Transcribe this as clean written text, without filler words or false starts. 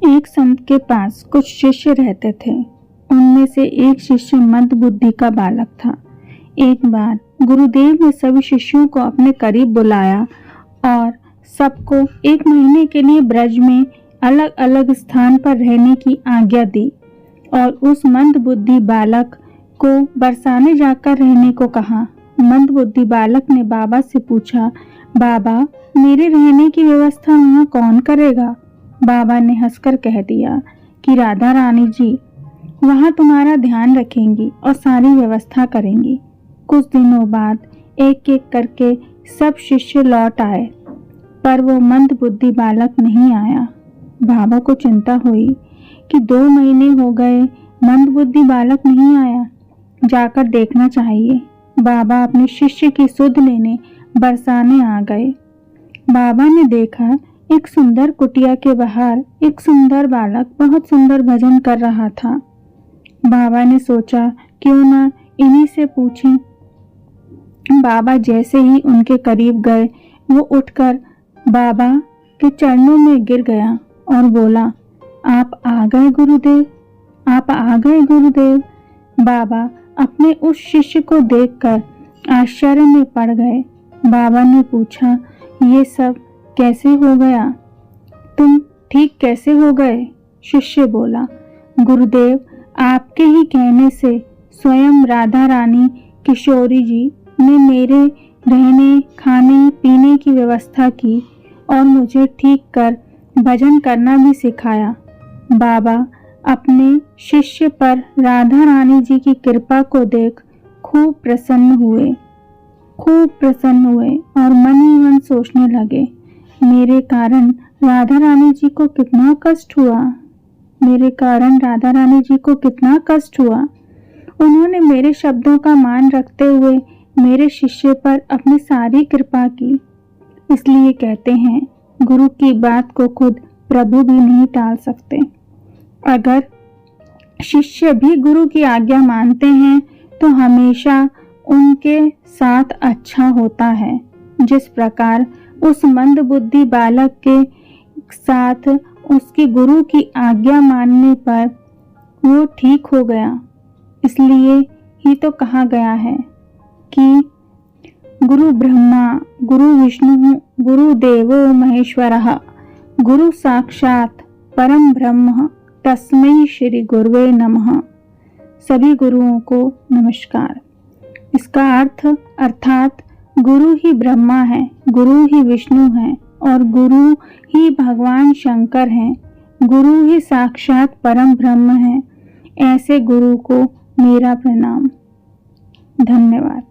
एक संत के पास कुछ शिष्य रहते थे। उनमें से एक शिष्य मंद बुद्धि का बालक था। एक बार गुरुदेव ने सभी शिष्यों को अपने करीब बुलाया और सबको 1 महीने के लिए ब्रज में अलग अलग स्थान पर रहने की आज्ञा दी और उस मंद बुद्धि बालक को बरसाने जाकर रहने को कहा। मंद बुद्धि बालक ने बाबा से पूछा, बाबा, मेरे रहने की व्यवस्था वहाँ कौन करेगा? बाबा ने हंसकर कह दिया कि राधा रानी जी वहाँ तुम्हारा ध्यान रखेंगी और सारी व्यवस्था करेंगी। कुछ दिनों बाद एक एक करके सब शिष्य लौट आए, पर वो मंद बुद्धि बालक नहीं आया। बाबा को चिंता हुई कि 2 महीने हो गए, मंद बुद्धि बालक नहीं आया, जाकर देखना चाहिए। बाबा अपने शिष्य की सुध लेने बरसाने आ गए। बाबा ने देखा एक सुंदर कुटिया के बाहर एक सुंदर बालक बहुत सुंदर भजन कर रहा था। बाबा ने सोचा क्यों ना इन्हीं से पूछें। बाबा जैसे ही उनके करीब गए, वो उठकर बाबा के चरणों में गिर गया और बोला, आप आ गए गुरुदेव, आप आ गए गुरुदेव। बाबा अपने उस शिष्य को देखकर आश्चर्य में पड़ गए। बाबा ने पूछा, ये सब कैसे हो गया? तुम ठीक कैसे हो गए? शिष्य बोला, गुरुदेव, आपके ही कहने से स्वयं राधा रानी किशोरी जी ने मेरे रहने खाने पीने की व्यवस्था की और मुझे ठीक कर भजन करना भी सिखाया। बाबा अपने शिष्य पर राधा रानी जी की कृपा को देख खूब प्रसन्न हुए और मन ही मन सोचने लगे, मेरे कारण राधा रानी जी को कितना कष्ट हुआ, मेरे कारण राधा रानी जी को कितना कष्ट हुआ। उन्होंने मेरे शब्दों का मान रखते हुए मेरे शिष्य पर अपनी सारी कृपा की। इसलिए कहते हैं, गुरु की बात को खुद प्रभु भी नहीं टाल सकते। अगर शिष्य भी गुरु की आज्ञा मानते हैं तो हमेशा उनके साथ अच्छा होता है। जिस प्रकार उस मंद बुद्धि बालक के साथ उसकी गुरु की आज्ञा मानने पर वो ठीक हो गया। इसलिए ही तो कहा गया है कि गुरु ब्रह्मा गुरु विष्णु गुरु देवो महेश्वरः गुरु साक्षात परम ब्रह्म तस्मै श्री गुरुवे नमः। सभी गुरुओं को नमस्कार। इसका अर्थात गुरु ही ब्रह्मा है, गुरु ही विष्णु है और गुरु ही भगवान शंकर हैं, गुरु ही साक्षात परम ब्रह्म है। ऐसे गुरु को मेरा प्रणाम। धन्यवाद।